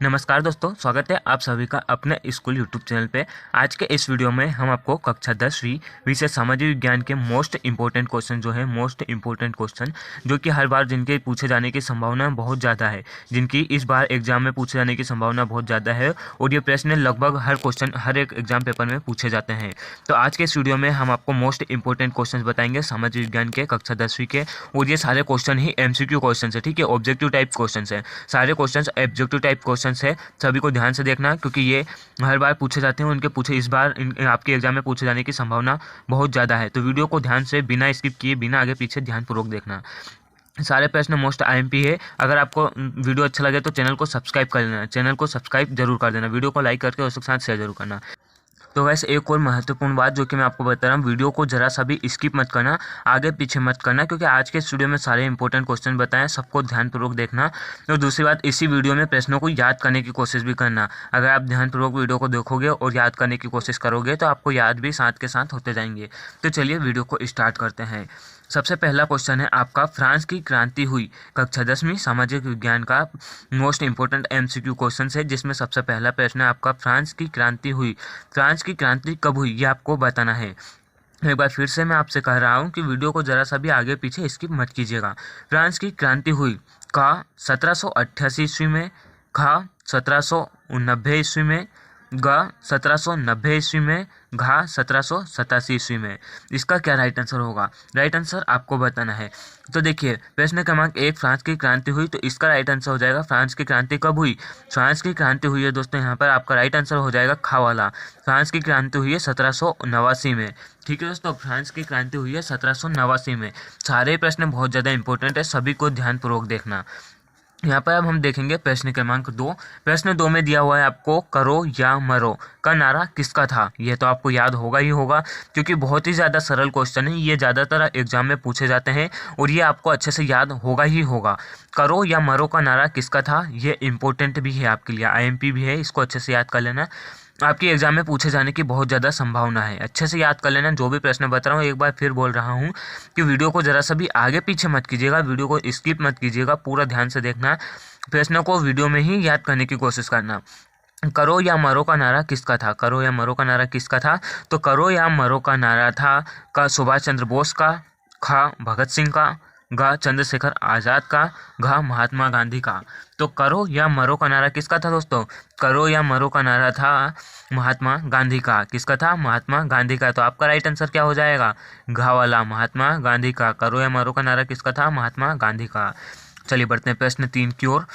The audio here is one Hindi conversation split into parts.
नमस्कार दोस्तों, स्वागत है आप सभी का अपने स्कूल यूट्यूब चैनल पे। आज के इस वीडियो में हम आपको कक्षा 10वीं विषय सामाजिक विज्ञान के मोस्ट इंपॉर्टेंट क्वेश्चन जो कि हर बार जिनके पूछे जाने की संभावना बहुत ज़्यादा है, जिनकी इस बार एग्जाम में पूछे जाने की संभावना बहुत ज़्यादा है और ये प्रश्न लगभग हर एक एग्जाम पेपर में पूछे जाते हैं। तो आज के इस वीडियो में हम आपको मोस्ट इंपॉर्टेंट क्वेश्चन बताएंगे सामाजिक विज्ञान के कक्षा 10वीं के, और ये सारे क्वेश्चन ही MCQ क्वेश्चन है। ठीक है, ऑब्जेक्टिव टाइप क्वेश्चन है, सारे क्वेश्चन ऑब्जेक्टिव टाइप क्वेश्चन है। सभी को ध्यान से देखना क्योंकि ये हर बार पूछे जाते हैं, उनके पूछे इस बार आपके एग्जाम में पूछे जाने की संभावना बहुत ज़्यादा है। तो वीडियो को ध्यान से बिना स्किप किए, बिना आगे पीछे ध्यानपूर्वक देखना। सारे प्रश्न मोस्ट IMP है। अगर आपको वीडियो अच्छा लगे तो चैनल को सब्सक्राइब कर लेना, चैनल को सब्सक्राइब जरूर कर देना, वीडियो को लाइक करके उसके साथ शेयर जरूर करना। तो वैसे एक और महत्वपूर्ण बात जो कि मैं आपको बता रहा हूँ, वीडियो को जरा सा भी स्किप मत करना, आगे पीछे मत करना, क्योंकि आज के स्टूडियो में सारे इंपॉर्टेंट क्वेश्चन बताएं, सबको ध्यानपूर्वक देखना। और दूसरी बात, इसी वीडियो में प्रश्नों को याद करने की कोशिश भी करना। अगर आप ध्यानपूर्वक वीडियो को देखोगे और याद करने की कोशिश करोगे तो आपको याद भी साथ के साथ होते जाएंगे। तो चलिए वीडियो को स्टार्ट करते हैं। सबसे पहला क्वेश्चन है आपका, फ्रांस की क्रांति हुई। कक्षा 10वीं सामाजिक विज्ञान का मोस्ट इंपॉर्टेंट MCQ क्वेश्चन है, जिसमें सबसे पहला प्रश्न है आपका, फ्रांस की क्रांति हुई। फ्रांस की क्रांति कब हुई ये आपको बताना है। एक बार फिर से मैं आपसे कह रहा हूँ कि वीडियो को ज़रा सा भी आगे पीछे स्किप मत कीजिएगा। फ्रांस की क्रांति हुई का 1788 ईस्वी में, खा 1790 ईस्वी में, गा 1790 ईस्वी में, घा 1787 ईस्वी में। इसका क्या राइट आंसर होगा? राइट आंसर आपको बताना है। तो देखिए, प्रश्न क्रमांक 1, फ्रांस की क्रांति हुई, तो इसका राइट आंसर हो जाएगा फ्रांस की क्रांति कब हुई। फ्रांस की क्रांति हुई है दोस्तों, यहाँ पर आपका राइट आंसर हो जाएगा खा वाला। फ्रांस की क्रांति हुई है 1789 में। ठीक है दोस्तों, फ्रांस की क्रांति हुई है 1789 में। सारे प्रश्न बहुत ज़्यादा इंपॉर्टेंट है, सभी को ध्यानपूर्वक देखना। यहाँ पर अब हम देखेंगे प्रश्न क्रमांक 2। प्रश्न 2 में दिया हुआ है आपको, करो या मरो का नारा किसका था। यह तो आपको याद होगा ही होगा, क्योंकि बहुत ही ज़्यादा सरल क्वेश्चन है, ये ज़्यादातर एग्जाम में पूछे जाते हैं और ये आपको अच्छे से याद होगा ही होगा। करो या मरो का नारा किसका था, ये इंपॉर्टेंट भी है आपके लिए, IMP भी है, इसको अच्छे से याद कर लेना। आपके एग्जाम में पूछे जाने की बहुत ज़्यादा संभावना है, अच्छे से याद कर लेना। जो भी प्रश्न बता रहा हूँ, एक बार फिर बोल रहा हूँ कि वीडियो को ज़रा सा भी आगे पीछे मत कीजिएगा, वीडियो को स्किप मत कीजिएगा, पूरा ध्यान से देखना, प्रश्नों को वीडियो में ही याद करने की कोशिश करना। करो या मरो का नारा किसका था, करो या मरो का नारा किसका था। तो करो या मरो का नारा था का सुभाष चंद्र बोस का, खा भगत सिंह का, गा चंद्रशेखर आज़ाद का, घा महात्मा गांधी का। तो करो या मरो का नारा किसका था दोस्तों? करो या मरो का नारा था महात्मा गांधी का। किसका था? महात्मा गांधी का। तो आपका राइट आंसर क्या हो जाएगा? घा वाला, महात्मा गांधी का। करो या मरो का नारा किसका था? महात्मा गांधी का। चलिए बढ़ते हैं प्रश्न 3 की ओर।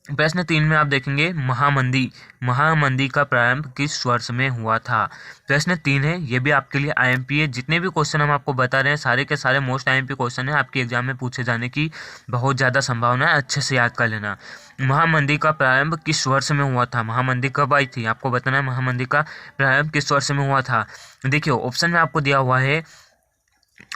प्रश्न 3 में आप देखेंगे, महामंदी का प्रारंभ किस वर्ष में हुआ था। प्रश्न 3 है, ये भी आपके लिए IMP है। जितने भी क्वेश्चन हम आपको बता रहे हैं सारे के सारे मोस्ट IMP क्वेश्चन है, आपके एग्जाम में पूछे जाने की बहुत ज़्यादा संभावना है, अच्छे से याद कर लेना। महामंदी का प्रारंभ किस वर्ष में हुआ था, महामंदी कब आई थी, आपको बताना है महामंदी का प्रारंभ किस वर्ष में हुआ था। देखिए ऑप्शन में आपको दिया हुआ है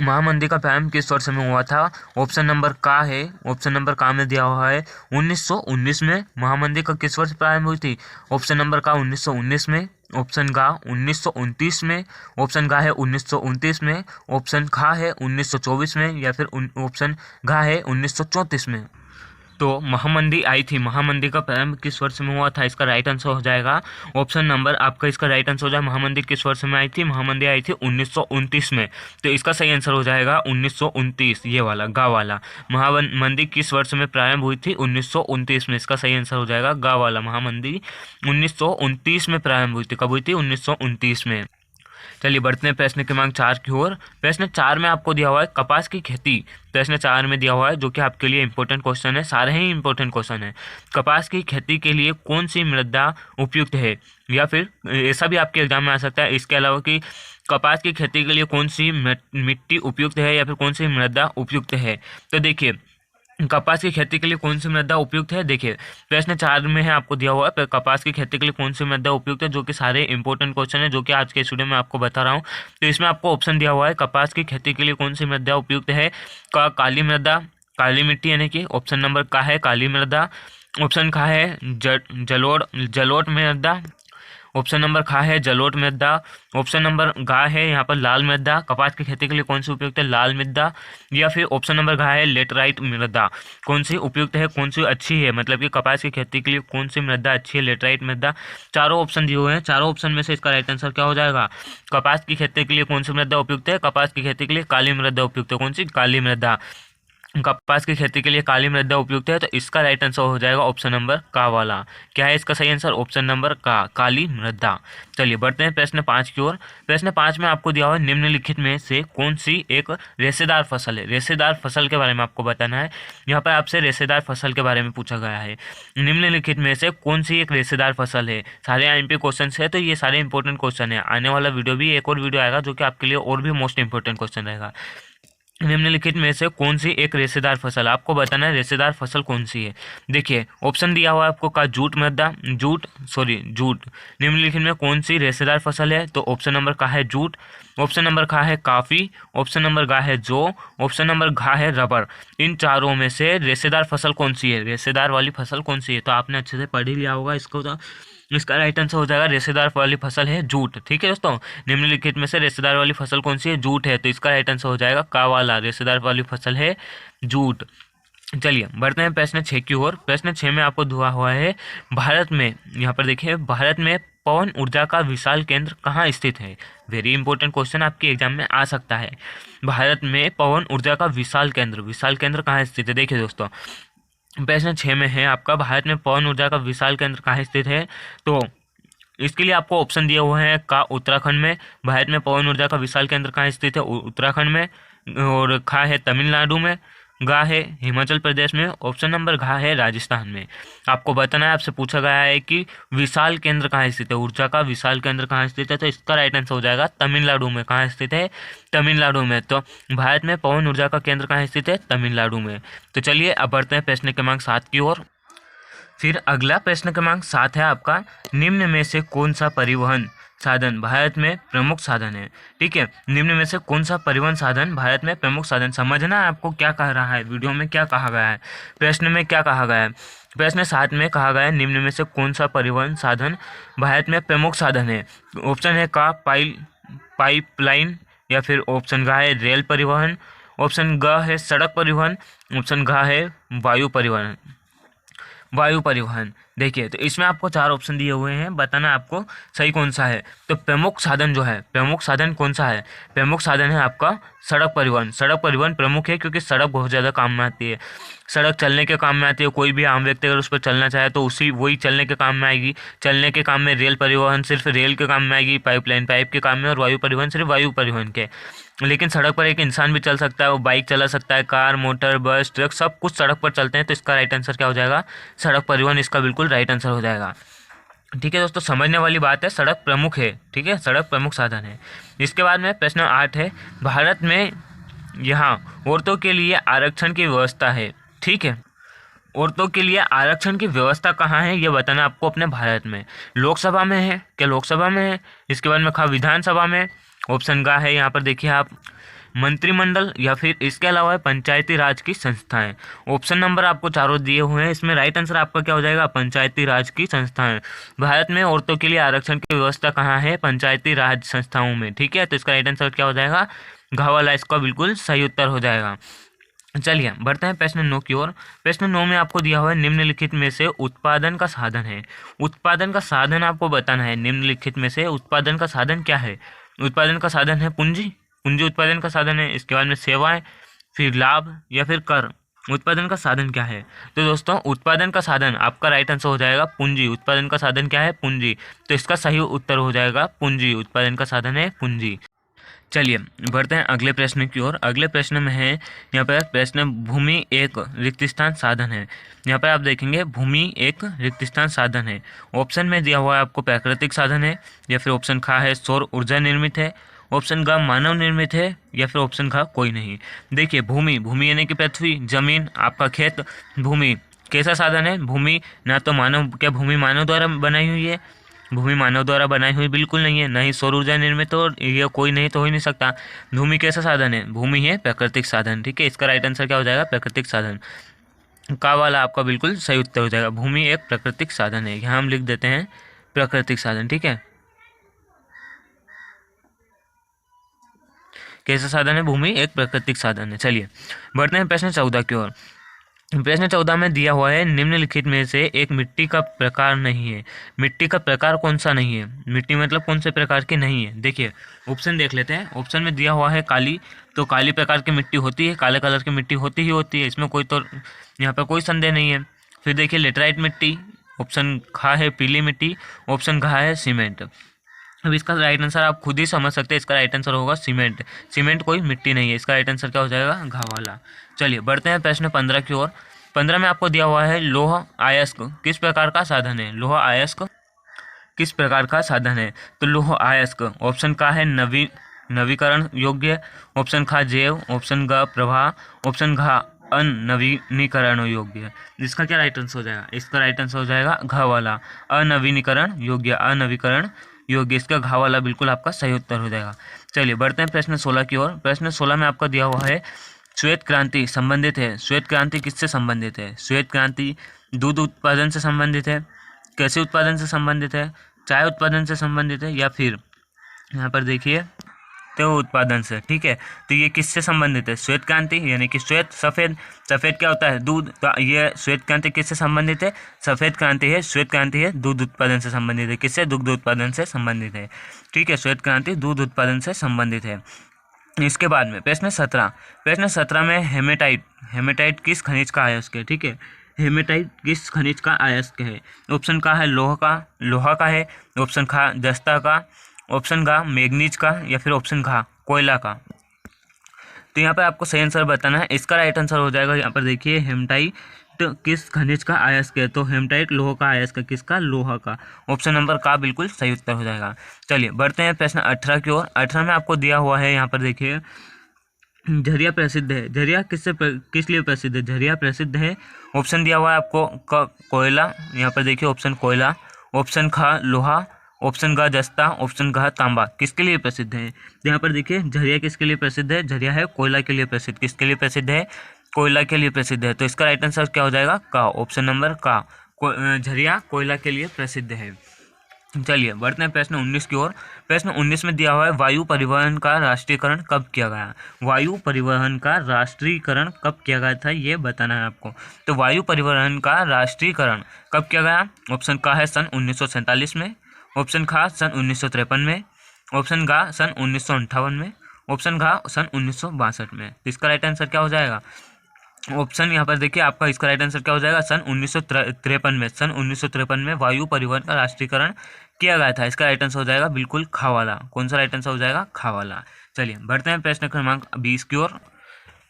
महामंदी का प्रारंभ किस वर्ष में हुआ था। ऑप्शन नंबर का है, ऑप्शन नंबर का में दिया हुआ है 1919 में। महामंदी का किस वर्ष प्रारंभ हुई थी? ऑप्शन नंबर का 1919 में। ऑप्शन गा 1929 में। ऑप्शन गा है 1929 में। ऑप्शन खा है 1924 में, या फिर ऑप्शन घा है 1934 में। तो महामंदी आई थी, महामंदी का प्रारंभ किस वर्ष में हुआ था, इसका राइट आंसर हो जाएगा ऑप्शन नंबर आपका, इसका राइट आंसर हो जाएगा महामंदी किस वर्ष में आई थी। महामंदी आई थी 1929 में। तो इसका सही आंसर हो जाएगा 1929, ये वाला गा वाला। महामंदी किस वर्ष में प्रारंभ हुई थी? 1929 में। इसका सही आंसर हो जाएगा गा वाला, महामंदी 1929 में प्रारंभ हुई थी। कब हुई थी? 1929 में। चलिए बढ़ते हैं प्रश्न क्रमांक 4 की ओर। प्रश्न 4 में आपको दिया हुआ है कपास की खेती। प्रश्न 4 में दिया हुआ है, जो कि आपके लिए इंपॉर्टेंट क्वेश्चन है, सारे ही इंपॉर्टेंट क्वेश्चन है। कपास की खेती के लिए कौन सी मृदा उपयुक्त है, या फिर ऐसा भी आपके एग्जाम में आ सकता है इसके अलावा कि कपास की खेती के लिए कौन सी मिट्टी उपयुक्त है, या फिर कौन सी मृदा उपयुक्त है। तो देखिए कपास की खेती के लिए कौन सी मृदा उपयुक्त है। देखिए प्रश्न 4 में है, आपको दिया हुआ है कपास की खेती के लिए कौन सी मृदा उपयुक्त है, जो कि सारे इंपॉर्टेंट क्वेश्चन है, जो कि आज के स्टूडियो में आपको बता रहा हूँ। तो इसमें आपको ऑप्शन दिया हुआ है, कपास की खेती के लिए कौन सी मृदा उपयुक्त है। का काली मृदा, काली मिट्टी, यानी कि ऑप्शन नंबर का है काली मृदा। ऑप्शन का है जलोढ़ मृदा। ऑप्शन नंबर खा है जलोढ़ मृदा। ऑप्शन नंबर गा है यहाँ पर लाल मृदा। कपास की खेती के लिए कौन सी उपयुक्त है? लाल मृदा। या फिर ऑप्शन नंबर घा है लेटराइट मृदा। कौन सी उपयुक्त है, कौन सी अच्छी है, मतलब कि कपास की खेती के लिए कौन सी मृदा अच्छी है? लेटराइट मृदा। चारों ऑप्शन दिए हुए हैं, चारों ऑप्शन में से इसका राइट आंसर क्या हो जाएगा? कपास की खेती के लिए कौन सी मृदा उपयुक्त है? कपास की खेती के लिए काली मृदा उपयुक्त है। कौन सी? काली मृदा। कपास की खेती के लिए काली मृदा उपयुक्त है, तो इसका राइट आंसर हो जाएगा ऑप्शन नंबर का वाला। क्या है इसका सही आंसर? ऑप्शन नंबर का, काली मृदा। चलिए बढ़ते हैं प्रश्न 5 की ओर। प्रश्न 5 में आपको दिया हुआ है निम्नलिखित में से कौन सी एक रेशेदार फसल है? रेशेदार फसल के बारे में आपको बताना है। यहाँ पर आपसे रेशेदार फसल के बारे में पूछा गया है। निम्नलिखित में से कौन सी एक रेशेदार फसल है? सारे आईएमपी क्वेश्चन है, तो ये सारे इंपॉर्टेंट क्वेश्चन है। आने वाला वीडियो भी एक और वीडियो आएगा जो कि आपके लिए और भी मोस्ट इंपॉर्टेंट क्वेश्चन रहेगा। निम्नलिखित में से कौन सी एक रेशेदार फसल, आपको बताना है रेशेदार फसल कौन सी है। देखिए ऑप्शन दिया हुआ है आपको का जूट मृदा, जूट। निम्नलिखित में कौन सी रेशेदार फसल है? तो ऑप्शन नंबर का है जूट। ऑप्शन नंबर का है काफ़ी। ऑप्शन नंबर गा है जौ। ऑप्शन नंबर घा है रबर। इन चारों में से रेशेदार फसल कौन सी है? रेशेदार वाली फसल कौन सी है? तो आपने अच्छे से पढ़ ही लिया होगा इसको, तो इसका राइट आंसर हो जाएगा रेशेदार वाली फसल है जूट। ठीक है दोस्तों, निम्नलिखित में से रेशेदार वाली फसल कौन सी है? जूट है, तो इसका राइट आंसर हो जाएगा का वाला, रेशेदार वाली फसल है जूट। चलिए बढ़ते हैं प्रश्न 6 की ओर। प्रश्न 6 में आपको दिया हुआ है भारत में, यहाँ पर देखिए, भारत में पवन ऊर्जा का विशाल केंद्र कहाँ स्थित है? वेरी इंपॉर्टेंट क्वेश्चन आपके एग्जाम में आ सकता है। भारत में पवन ऊर्जा का विशाल केंद्र कहाँ स्थित है? देखिए दोस्तों, प्रश्न 6 में है आपका भारत में पवन ऊर्जा का विशाल केंद्र कहाँ स्थित है। तो इसके लिए आपको ऑप्शन दिए हुए हैं का उत्तराखंड में। भारत में पवन ऊर्जा का विशाल केंद्र कहाँ स्थित है? उत्तराखंड में। और खा है तमिलनाडु में। गा है हिमाचल प्रदेश में। ऑप्शन नंबर घा है राजस्थान में। आपको बताना है, आपसे पूछा गया है कि विशाल केंद्र कहाँ स्थित है, ऊर्जा का विशाल केंद्र कहाँ स्थित है, तो इसका राइट आंसर हो जाएगा तमिलनाडु में। कहाँ स्थित है? तमिलनाडु में। तो भारत में पवन ऊर्जा का केंद्र कहाँ स्थित है? तमिलनाडु में। तो चलिए अब बढ़ते हैं प्रश्न क्रमांक 7 की ओर। फिर अगला प्रश्न क्रमांक 7 है आपका, निम्न में से कौन सा परिवहन साधन भारत में प्रमुख साधन है? ठीक है, निम्न में से कौन सा परिवहन साधन भारत में प्रमुख साधन? समझना है आपको क्या कह रहा है, वीडियो में क्या कहा गया है, प्रश्न में क्या कहा गया है। प्रश्न 7 में कहा गया है निम्न में से कौन सा परिवहन साधन भारत में प्रमुख साधन है। ऑप्शन है का पाइपलाइन, या फिर ऑप्शन ग है रेल परिवहन। ऑप्शन ग है सड़क परिवहन। ऑप्शन घ है वायु परिवहन। देखिए तो इसमें आपको 4 ऑप्शन दिए हुए हैं, बताना आपको सही कौन सा है। तो प्रमुख साधन जो है, प्रमुख साधन कौन सा है? प्रमुख साधन है आपका सड़क परिवहन। सड़क परिवहन प्रमुख है क्योंकि सड़क बहुत ज़्यादा काम में आती है। सड़क चलने के काम में आती है, कोई भी आम व्यक्ति अगर उस पर चलना चाहे तो वही चलने के काम में आएगी। चलने के काम में रेल परिवहन सिर्फ रेल के काम में आएगी, पाइपलाइन पाइप के काम में, और वायु परिवहन सिर्फ वायु परिवहन के। लेकिन सड़क पर एक इंसान भी चल सकता है, वो बाइक चला सकता है, कार मोटर बस ट्रक सब कुछ सड़क पर चलते हैं। तो इसका राइट आंसर क्या हो जाएगा? सड़क परिवहन इसका बिल्कुल राइट आंसर हो जाएगा। ठीक है दोस्तों, समझने वाली बात है, सड़क प्रमुख है। ठीक है, सड़क प्रमुख साधन है। इसके बाद में प्रश्न 8 है, भारत में यहाँ औरतों के लिए आरक्षण की व्यवस्था है। ठीक है, औरतों के लिए आरक्षण की व्यवस्था कहाँ है ये बताना आपको अपने भारत में। लोकसभा में है क्या? लोकसभा में है। इसके बाद में विधानसभा में। ऑप्शन का है यहाँ पर देखिए आप मंत्रिमंडल, या फिर इसके अलावा पंचायती राज की संस्थाएं। ऑप्शन नंबर आपको चारों दिए हुए हैं, इसमें राइट आंसर आपका क्या हो जाएगा? पंचायती राज की संस्थाएं। भारत में औरतों के लिए आरक्षण की व्यवस्था कहाँ है? पंचायती राज संस्थाओं में। ठीक है, तो इसका राइट आंसर क्या हो जाएगा? घ वाला इसका बिल्कुल सही उत्तर हो जाएगा। चलिए बढ़ते हैं प्रश्न 9 की ओर। प्रश्न 9 में आपको दिया हुआ है निम्नलिखित में से उत्पादन का साधन है। उत्पादन का साधन आपको बताना है, निम्नलिखित में से उत्पादन का साधन क्या है? उत्पादन का साधन है पूंजी, पूंजी उत्पादन का साधन है। इसके बाद में सेवाएं, फिर लाभ, या फिर कर। उत्पादन का साधन क्या है? तो दोस्तों उत्पादन का साधन आपका राइट आंसर हो जाएगा पूंजी। उत्पादन का साधन क्या है? पूंजी। तो इसका सही उत्तर हो जाएगा पूंजी। उत्पादन का साधन है पूंजी। चलिए बढ़ते हैं अगले प्रश्न की ओर। अगले प्रश्न में है यहाँ पर प्रश्न, भूमि एक रिक्त स्थान साधन है। यहाँ पर आप देखेंगे भूमि एक रिक्त स्थान साधन है। ऑप्शन में दिया हुआ है आपको प्राकृतिक साधन है, या फिर ऑप्शन खा है सौर ऊर्जा निर्मित है, ऑप्शन ग मानव निर्मित है, या फिर ऑप्शन खा कोई नहीं। देखिए भूमि यानी कि पृथ्वी, जमीन, आपका खेत। भूमि कैसा साधन है? भूमि ना तो मानव, क्या भूमि मानव द्वारा बनाई हुई है? भूमि मानव द्वारा बनाई हुई बिल्कुल नहीं है, ना ही सौर ऊर्जा निर्मित, और ये कोई नहीं तो हो ही नहीं सकता। भूमि कैसा साधन है? भूमि है प्राकृतिक साधन। ठीक है, इसका राइट आंसर क्या हो जाएगा? प्राकृतिक साधन। का वाला आपका बिल्कुल सही उत्तर हो जाएगा। भूमि एक प्राकृतिक साधन है। यहाँ हम लिख देते हैं प्राकृतिक साधन। ठीक है, कैसा साधन है? भूमि एक प्राकृतिक साधन है। चलिए बढ़ते हैं प्रश्न 14 की ओर। प्रश्न 14 में दिया हुआ है निम्नलिखित में से एक मिट्टी का प्रकार नहीं है। मिट्टी का प्रकार कौन सा नहीं है? मिट्टी मतलब कौन से प्रकार की नहीं है? देखिए ऑप्शन देख लेते हैं। ऑप्शन में दिया हुआ है काली, तो काली प्रकार की मिट्टी होती है, काले कलर की मिट्टी होती ही होती है, इसमें कोई तो यहाँ पर कोई संदेह नहीं है। फिर देखिए लेटराइट मिट्टी, ऑप्शन खा है पीली मिट्टी, ऑप्शन घा है सीमेंट। अब इसका राइट आंसर आप खुद ही समझ सकते हैं, इसका राइट आंसर होगा सीमेंट। सीमेंट कोई मिट्टी नहीं है, इसका राइट आंसर क्या हो जाएगा? घा वाला। चलिए बढ़ते हैं प्रश्न 15 की ओर। 15 में आपको दिया हुआ है लोह अयस्क किस प्रकार का साधन है? लोह अयस्क किस प्रकार का साधन है? तो लोह अयस्क ऑप्शन का है नवीकरण योग्य, ऑप्शन खा जैव, ऑप्शन ग प्रवाह, ऑप्शन घा अनवीनीकरण योग्य। इसका क्या राइट आंसर हो जाएगा? इसका राइट आंसर हो जाएगा घ वाला, अनवीनीकरण योग्य, अनवीकरण योग्य। इसका घा वाला बिल्कुल आपका सही उत्तर हो जाएगा। चलिए बढ़ते हैं प्रश्न 16 की ओर। प्रश्न 16 में आपका दिया हुआ है श्वेत क्रांति संबंधित है। श्वेत क्रांति किससे संबंधित है? श्वेत क्रांति दूध उत्पादन से संबंधित है, कृषि उत्पादन से संबंधित है, चाय उत्पादन से संबंधित है, या फिर यहाँ पर देखिए तो उत्पादन से। ठीक है, तो ये किससे संबंधित है? श्वेत क्रांति यानी कि श्वेत सफ़ेद, सफ़ेद क्या होता है? दूध। तो ये श्वेत क्रांति किससे संबंधित है? सफ़ेद क्रांति है, श्वेत क्रांति है दूध उत्पादन से संबंधित है। किससे? दुग्ध उत्पादन से संबंधित है। ठीक है, श्वेत क्रांति दूध उत्पादन से संबंधित है। इसके बाद में प्रश्न 17। प्रश्न 17 में हेमेटाइट, हेमेटाइट किस खनिज का अयस्क है? ठीक है, हेमेटाइट किस खनिज का अयस्क है? ऑप्शन का है लोहा का है, ऑप्शन खा जस्ता का, ऑप्शन घा मैग्नीज का, या फिर ऑप्शन घा कोयला का। तो यहाँ पर आपको सही आंसर बताना है। इसका राइट आंसर हो जाएगा यहाँ पर देखिए हेमेटाइट किस खनिज का अयस्क है? तो हेमेटाइट लोहा का अयस्क है। किसका? लोहा का। ऑप्शन नंबर का बिल्कुल सही उत्तर हो जाएगा। चलिए बढ़ते हैं प्रश्न 18 की ओर। 18 में आपको दिया हुआ है यहाँ पर देखिए झरिया प्रसिद्ध है। झरिया किस लिए प्रसिद्ध है? झरिया प्रसिद्ध है, ऑप्शन दिया हुआ है आपको कोयला, यहाँ पर देखिए ऑप्शन कोयला, ऑप्शन खा लोहा, ऑप्शन ग जस्ता, ऑप्शन घ तांबा। किसके लिए प्रसिद्ध है? यहाँ पर देखिए झरिया किसके लिए प्रसिद्ध है? झरिया है कोयला के लिए प्रसिद्ध। किसके लिए प्रसिद्ध है? कोयला के लिए प्रसिद्ध है। तो इसका राइट आंसर क्या हो जाएगा? का, ऑप्शन नंबर का, झरिया कोयला के लिए प्रसिद्ध है। चलिए बढ़ते हैं प्रश्न 19 की ओर। प्रश्न 19 में दिया हुआ है वायु परिवहन का राष्ट्रीयकरण कब किया गया? वायु परिवहन का राष्ट्रीयकरण कब किया गया था, ये बताना है आपको। तो वायु परिवहन का राष्ट्रीयकरण कब किया गया? ऑप्शन का है सन 1947 में, ऑप्शन खा सन 1953 में, ऑप्शन गा सन 1958 में, ऑप्शन घा सन 1962 में। तो इसका राइट आंसर क्या हो जाएगा? ऑप्शन यहाँ पर देखिए आपका इसका राइट आंसर क्या हो जाएगा? सन 1953 में। सन 1953 में वायु परिवहन का राष्ट्रीयकरण किया गया था। इसका राइट आंसर हो जाएगा बिल्कुल खा वाला। कौन सा राइट आंसर हो जाएगा? खा वाला। चलिए बढ़ते हैं प्रश्न क्रमांक 20 की ओर।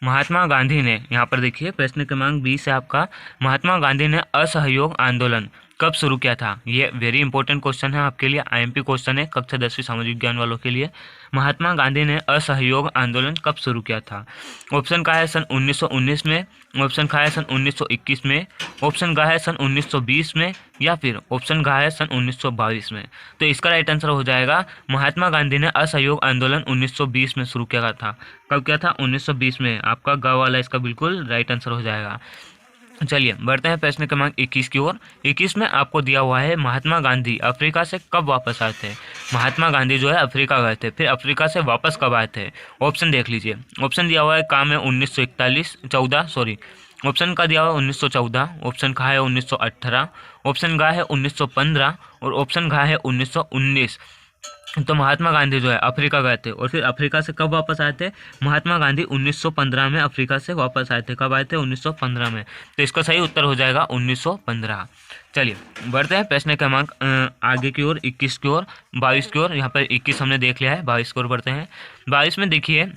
महात्मा गांधी ने, यहाँ पर देखिए प्रश्न क्रमांक 20 है आपका, महात्मा गांधी ने असहयोग आंदोलन कब शुरू किया था? ये वेरी इंपॉर्टेंट क्वेश्चन है आपके लिए, आईएमपी क्वेश्चन है कक्षा 10वीं सामाजिक विज्ञान वालों के लिए। महात्मा गांधी ने असहयोग आंदोलन कब शुरू किया था? ऑप्शन का है सन 1919 में, ऑप्शन का है सन 1921 में, ऑप्शन का है सन 1920 में, या फिर ऑप्शन का है सन 1922 में। तो इसका राइट आंसर हो जाएगा महात्मा गांधी ने असहयोग आंदोलन 1920 में शुरू किया था। कब किया था? 1920 में। आपका ग वाला इसका बिल्कुल राइट आंसर हो जाएगा। चलिए बढ़ते हैं प्रश्न क्रमांक 21 की ओर। 21 में आपको दिया हुआ है महात्मा गांधी अफ्रीका से कब वापस आए थे? महात्मा गांधी जो है अफ्रीका गए थे, फिर अफ्रीका से वापस कब आए थे? ऑप्शन देख लीजिए। ऑप्शन दिया हुआ है का में 1914, ऑप्शन का दिया हुआ है 1914, ऑप्शन का है 1918, ऑप्शन गा है 1915 और ऑप्शन घा है 1919। तो महात्मा गांधी जो है अफ्रीका गए थे, और फिर अफ्रीका से कब वापस आए थे? महात्मा गांधी 1915 में अफ्रीका से वापस आए थे। कब आए थे? 1915 में। तो इसका सही उत्तर हो जाएगा 1915। चलिए बढ़ते हैं प्रश्न क्रमांक आगे की ओर, 21 की ओर, 22 की ओर। यहाँ पर 21 हमने देख लिया है, 22 की ओर बढ़ते हैं। 22 में देखिए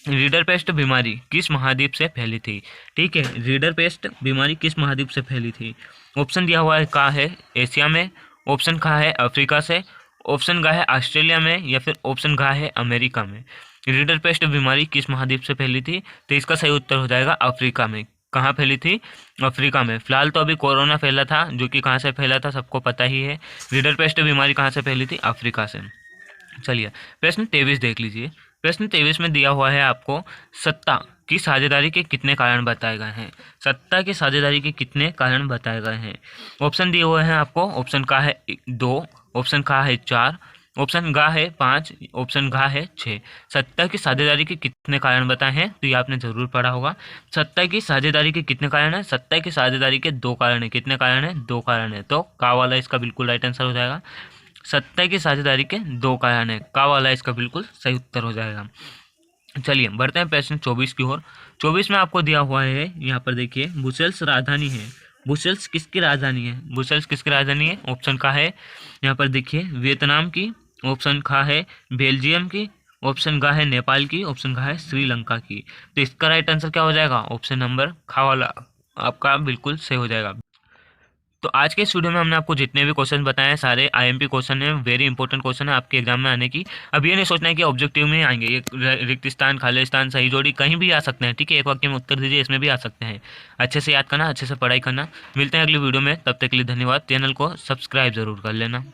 रीडर पेस्ट बीमारी किस महाद्वीप से फैली थी? ठीक है, रीडर पेस्ट बीमारी किस महाद्वीप से फैली थी? ऑप्शन दिया हुआ है का है एशिया में, ऑप्शन का है अफ्रीका से, ऑप्शन गा है ऑस्ट्रेलिया में, या फिर ऑप्शन गा है अमेरिका में। रीडर पेस्ट बीमारी किस महाद्वीप से फैली थी? तो इसका सही उत्तर हो जाएगा अफ्रीका में। कहाँ फैली थी? अफ्रीका में। फिलहाल तो अभी कोरोना फैला था, जो कि कहाँ से फैला था सबको पता ही है। रीडर पेस्ट बीमारी कहाँ से फैली थी? अफ्रीका से। चलिए प्रश्न 23 देख लीजिए। प्रश्न 23 में दिया हुआ है आपको सत्ता की साझेदारी के कितने कारण बताए गए हैं। सत्ता की साझेदारी के कितने कारण बताए गए हैं। ऑप्शन दिए हुए हैं आपको। ऑप्शन का है 2, ऑप्शन का है 4, ऑप्शन गा है 5, ऑप्शन घा है 6। सत्ता की साझेदारी के कितने कारण बताए हैं, तो ये आपने जरूर पढ़ा होगा। सत्ता की साझेदारी के कितने कारण है। सत्ता की साझेदारी के 2 कारण है। कितने कारण है, 2 कारण है। तो का वाला इसका बिल्कुल राइट आंसर हो जाएगा। सत्ता की साझेदारी के 2 कारण है, का वाला इसका बिल्कुल सही उत्तर हो जाएगा। चलिए बढ़ते हैं प्रश्न 24 की ओर। 24 में आपको दिया हुआ है, यहाँ पर देखिए, ब्रुसेल्स राजधानी है। ब्रुसेल्स किसकी राजधानी है। ब्रुसेल्स किसकी राजधानी है। ऑप्शन का है यहाँ पर देखिए वियतनाम की, ऑप्शन खा है बेल्जियम की, ऑप्शन गा है नेपाल की, ऑप्शन घा है श्रीलंका की। तो इसका राइट आंसर क्या हो जाएगा, ऑप्शन नंबर खा वाला आपका बिल्कुल सही हो जाएगा। तो आज के इस वीडियो में हमने आपको जितने भी क्वेश्चन बताए हैं सारे आईएमपी क्वेश्चन है, वेरी इंपॉर्टेंट क्वेश्चन है आपके एग्जाम में आने की। अब ये नहीं सोचना है कि ऑब्जेक्टिव में आएंगे, ये रिक्त स्थान, खाली स्थान, सही जोड़ी कहीं भी आ सकते हैं, ठीक है। एक वाक्य में उत्तर दीजिए, इसमें भी आ सकते हैं। अच्छे से याद करना, अच्छे से पढ़ाई करना। मिलते हैं अगली वीडियो में, तब तक के लिए धन्यवाद। चैनल को सब्सक्राइब जरूर कर लेना।